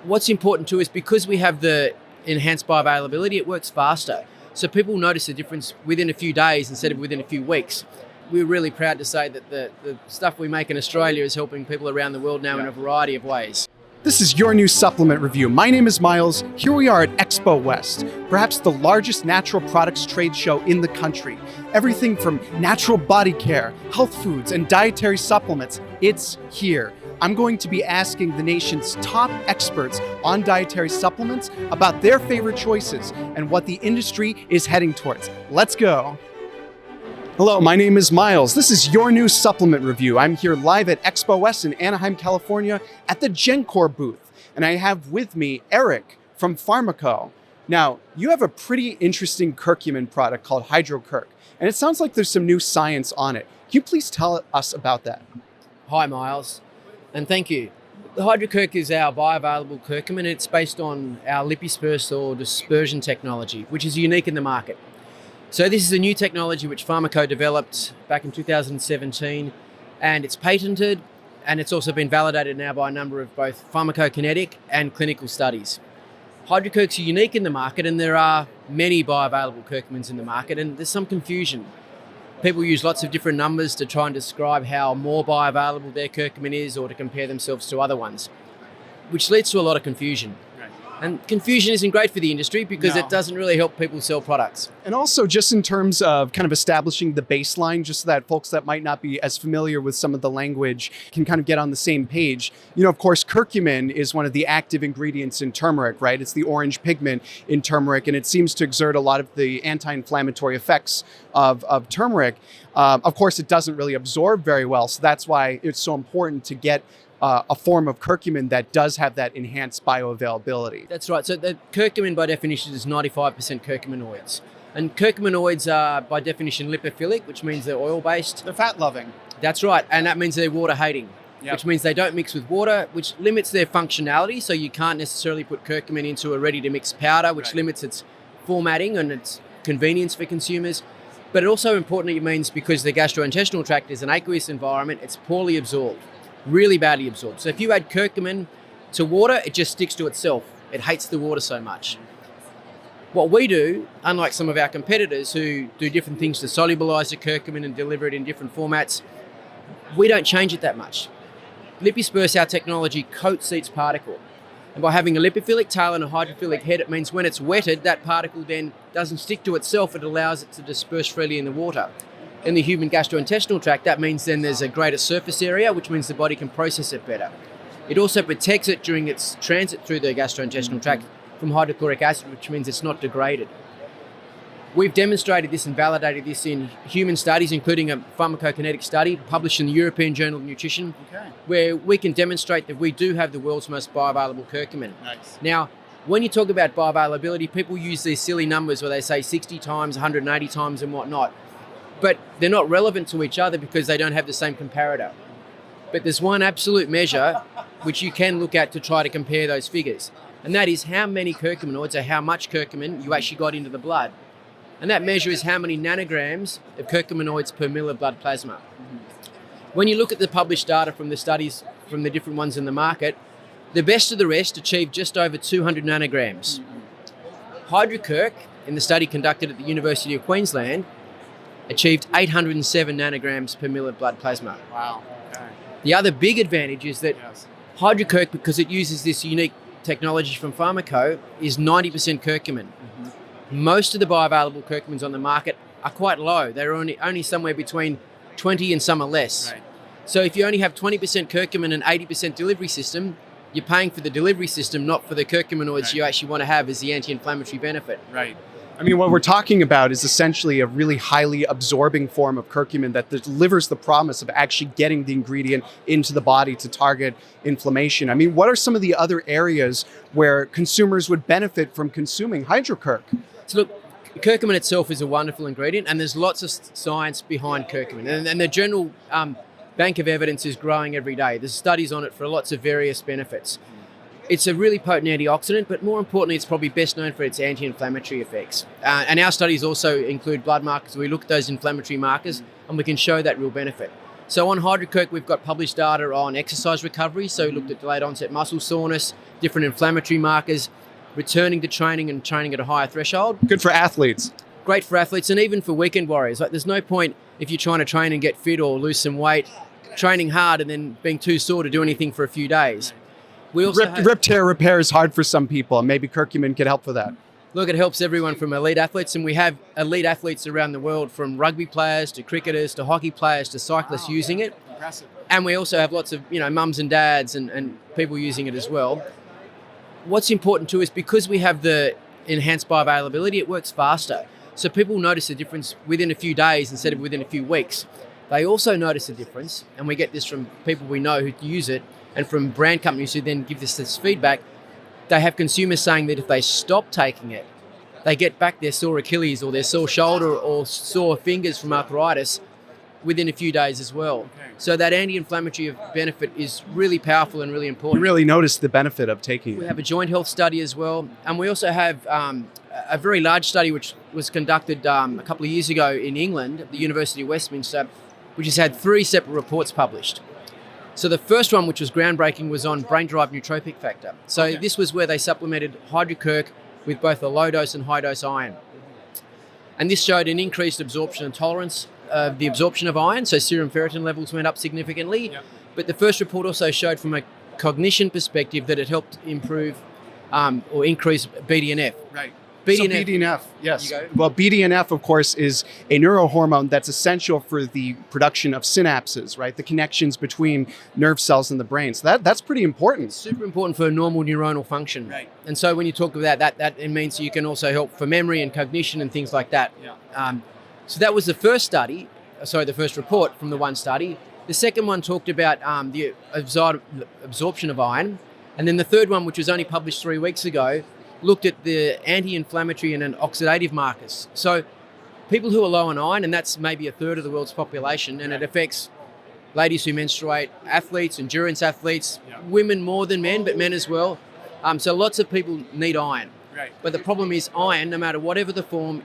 What's important too is because we have the enhanced bioavailability, it works faster. So people notice a difference within a few days instead of within a few weeks. We're really proud to say that the stuff we make in Australia is helping people around the world now in a variety of ways. This is your new supplement review. My name is Miles. Here we are at Expo West, perhaps the largest natural products trade show in the country. Everything from natural body care, health foods, and dietary supplements, it's here. I'm going to be asking the nation's top experts on dietary supplements about their favorite choices and what the industry is heading towards. Let's go. Hello, my name is Miles. This is your new supplement review. I'm here live at Expo West in Anaheim, California at the GenCore booth. And I have with me Eric from Pharmako. Now, you have a pretty interesting curcumin product called HydroCurc. And it sounds like there's some new science on it. Can you please tell us about that? Hi, Miles, and thank you. The HydroCurc is our bioavailable curcumin. It's based on our lipidisperse or dispersion technology, which is unique in the market. So this is a new technology which Pharmako developed back in 2017, and it's patented, and it's also been validated now by a number of both pharmacokinetic and clinical studies. HydroCurcs are unique in the market, and there are many bioavailable curcumins in the market, and there's some confusion. People use lots of different numbers to try and describe how more bioavailable their curcumin is or to compare themselves to other ones, which leads to a lot of confusion. And confusion isn't great for the industry because it doesn't really help people sell products. And also just in terms of kind of establishing the baseline, just so that folks that might not be as familiar with some of the language can kind of get on the same page. You know, of course, curcumin is one of the active ingredients in turmeric, right? It's the orange pigment in turmeric, and it seems to exert a lot of the anti-inflammatory effects of turmeric. Of course, it doesn't really absorb very well, so that's why it's so important to get a form of curcumin that does have that enhanced bioavailability. That's right. So the curcumin by definition is 95% curcuminoids. And curcuminoids are by definition lipophilic, which means they're oil-based. They're fat-loving. That's right. And that means they're water-hating, which means they don't mix with water, which limits their functionality. So you can't necessarily put curcumin into a ready-to-mix powder, which limits its formatting and its convenience for consumers. But it also importantly means because the gastrointestinal tract is an aqueous environment, it's poorly absorbed. Really badly absorbed. So if you add curcumin to water, it just sticks to itself. It hates the water so much. What we do, unlike some of our competitors who do different things to solubilize the curcumin and deliver it in different formats, we don't change it that much. Lipidisperse, our technology, coats each particle. And by having a lipophilic tail and a hydrophilic head, it means when it's wetted, that particle then doesn't stick to itself. It allows it to disperse freely in the water. In the human gastrointestinal tract, that means then there's a greater surface area, which means the body can process it better. It also protects it during its transit through the gastrointestinal tract from hydrochloric acid, which means it's not degraded. We've demonstrated this and validated this in human studies, including a pharmacokinetic study published in the European Journal of Nutrition, where we can demonstrate that we do have the world's most bioavailable curcumin. Nice. Now, when you talk about bioavailability, people use these silly numbers where they say 60 times, 180 times and whatnot. But they're not relevant to each other because they don't have the same comparator. But there's one absolute measure which you can look at to try to compare those figures. And that is how many curcuminoids or how much curcumin you actually got into the blood. And that measure is how many nanograms of curcuminoids per mil of blood plasma. When you look at the published data from the studies from the different ones in the market, the best of the rest achieved just over 200 nanograms. HydroCurc, in the study conducted at the University of Queensland, achieved 807 nanograms per mil of blood plasma. Wow. Okay. The other big advantage is that HydroCurc, because it uses this unique technology from Pharmako, is 90% curcumin. Most of the bioavailable curcumins on the market are quite low. They're only somewhere between 20 and some are less. Right. So if you only have 20% curcumin and 80% delivery system, you're paying for the delivery system, not for the curcuminoids you actually want to have as the anti-inflammatory benefit. Right. I mean, what we're talking about is essentially a really highly absorbing form of curcumin that delivers the promise of actually getting the ingredient into the body to target inflammation. I mean, what are some of the other areas where consumers would benefit from consuming HydroCurc? So look, curcumin itself is a wonderful ingredient, and there's lots of science behind curcumin. And the general bank of evidence is growing every day. There's studies on it for lots of various benefits. It's a really potent antioxidant, but more importantly, it's probably best known for its anti-inflammatory effects. And our studies also include blood markers. We look at those inflammatory markers and we can show that real benefit. So on HydroCurc, we've got published data on exercise recovery. So we looked at delayed onset muscle soreness, different inflammatory markers, returning to training and training at a higher threshold. Good for athletes. Great for athletes and even for weekend warriors. Like, there's no point if you're trying to train and get fit or lose some weight, training hard and then being too sore to do anything for a few days. We also Rip tear repair is hard for some people, and maybe curcumin could help for that. Look, it helps everyone from elite athletes, and we have elite athletes around the world, from rugby players to cricketers to hockey players to cyclists using it. Impressive. And we also have lots of, mums and dads and people using it as well. What's important too is because we have the enhanced bioavailability, it works faster. So people notice a difference within a few days instead of within a few weeks. They also notice a difference, and we get this from people we know who use it and from brand companies who then give us this feedback. They have consumers saying that if they stop taking it, they get back their sore Achilles or their sore shoulder or sore fingers from arthritis within a few days as well. Okay. So that anti-inflammatory benefit is really powerful and really You important. really notice the benefit of taking We it. have a joint health study as well. And we also have a very large study which was conducted a couple of years ago in England at the University of Westminster, which has had 3 separate reports published. So the first one, which was groundbreaking, was on brain-derived nootropic factor. So this was where they supplemented HydroCurc with both a low-dose and high-dose iron. And this showed an increased absorption and tolerance of the absorption of iron, so serum ferritin levels went up significantly. Yep. But the first report also showed from a cognition perspective that it helped improve or increase BDNF. Right. BDNF. So BDNF, yes. You go. Well, BDNF, of course, is a neurohormone that's essential for the production of synapses, right? The connections between nerve cells in the brain. So that's pretty important. Super important for normal neuronal function. Right. And so when you talk about that it means you can also help for memory and cognition and things like that. Yeah. So that was the first report from the one study. The second one talked about the absorption of iron. And then the third one, which was only published 3 weeks ago, looked at the anti-inflammatory and oxidative markers. So people who are low on iron, and that's maybe a third of the world's population, and it affects ladies who menstruate, athletes, endurance athletes, women more than men, but men as well. So lots of people need iron. Right. But the problem is iron, no matter whatever the form,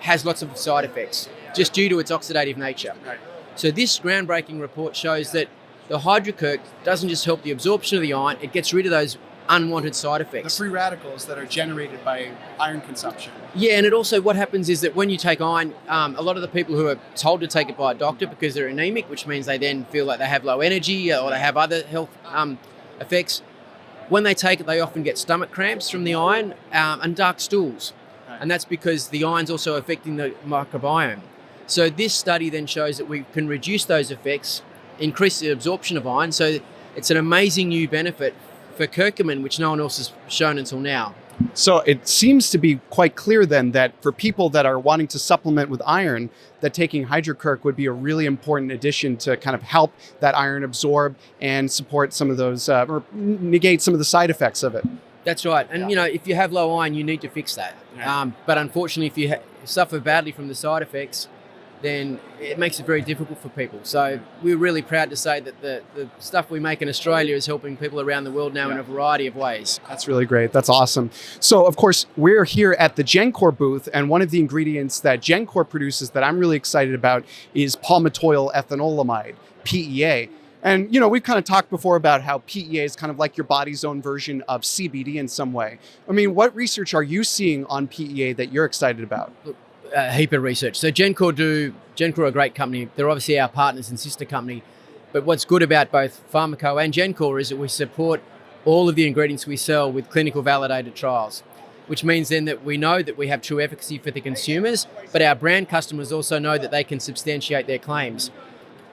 has lots of side effects, just due to its oxidative nature. Right. So this groundbreaking report shows that the HydroCurc doesn't just help the absorption of the iron, it gets rid of those unwanted side The effects. free radicals that are generated by iron consumption. Yeah, and it also, what happens is that when you take iron, a lot of the people who are told to take it by a doctor because they're anemic, which means they then feel like they have low energy or they have other health effects, when they take it, they often get stomach cramps from the iron and dark stools. Right. And that's because the iron's also affecting the microbiome. So this study then shows that we can reduce those effects, increase the absorption of iron. So it's an amazing new benefit for curcumin, which no one else has shown until now. So it seems to be quite clear then that for people that are wanting to supplement with iron, that taking HydroCurc would be a really important addition to kind of help that iron absorb and support some of those, or negate some of the side effects of it. That's right. And, if you have low iron, you need to fix that. Yeah. But unfortunately, if you suffer badly from the side effects, then it makes it very difficult for people. So we're really proud to say that the stuff we make in Australia is helping people around the world now in a variety of ways. That's really great. That's awesome. So, of course, we're here at the GenCor booth, and one of the ingredients that GenCor produces that I'm really excited about is palmitoyl ethanolamide, PEA. And, we've kind of talked before about how PEA is kind of like your body's own version of CBD in some way. I mean, what research are you seeing on PEA that you're excited about? Look, a heap of research. So GenCor are a great company. They're obviously our partners and sister company. But what's good about both Pharmako and GenCor is that we support all of the ingredients we sell with clinical validated trials, which means then that we know that we have true efficacy for the consumers, but our brand customers also know that they can substantiate their claims.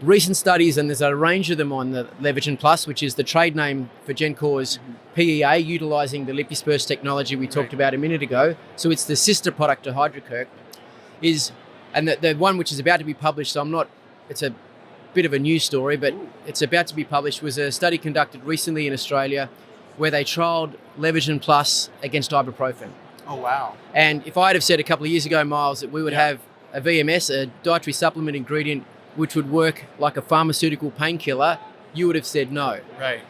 Recent studies, and there's a range of them on the Levagen Plus, which is the trade name for GenCor's PEA, utilising the LipDisperse technology we talked about a minute ago. So it's the sister product to HydroCurc. And the one which is about to be published, it's a bit of a news story, but it's about to be published, was a study conducted recently in Australia where they trialled Levagen Plus against ibuprofen. Oh, wow. And if I'd have said a couple of years ago, Miles, that we would have a VMS, a dietary supplement ingredient, which would work like a pharmaceutical painkiller, you would have said no. Right.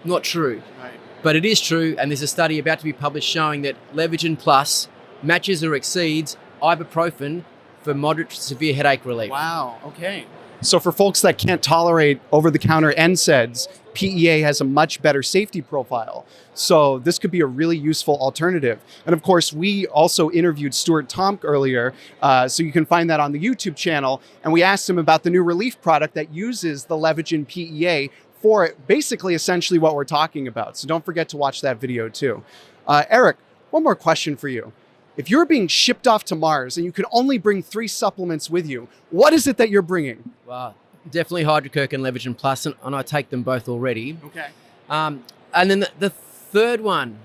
Not true. Right. But it is true, and there's a study about to be published showing that Levagen Plus matches or exceeds ibuprofen for moderate to severe headache relief. Wow. Okay. So for folks that can't tolerate over-the-counter NSAIDs, PEA has a much better safety profile. So this could be a really useful alternative. And of course, we also interviewed Stuart Tomk earlier, so you can find that on the YouTube channel. And we asked him about the new relief product that uses the Levagen PEA for basically essentially what we're talking about. So don't forget to watch that video too. Eric, one more question for you. If you're being shipped off to Mars and you could only bring 3 supplements with you, what is it that you're bringing? Wow. Definitely HydroCurc and Levagen Plus, and I take them both already. Okay. And then the third one.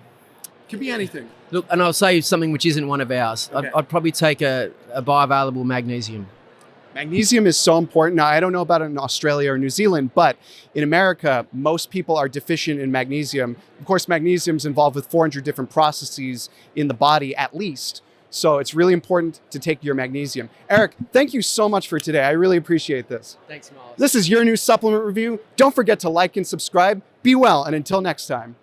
Could be anything. Look, and I'll say something which isn't one of ours. Okay. I'd probably take a bioavailable magnesium. Magnesium is so important. Now, I don't know about it in Australia or New Zealand, but in America, most people are deficient in magnesium. Of course, magnesium is involved with 400 different processes in the body, at least. So it's really important to take your magnesium. Eric, thank you so much for today. I really appreciate this. Thanks, Miles. This is your new supplement review. Don't forget to like and subscribe. Be well, and until next time.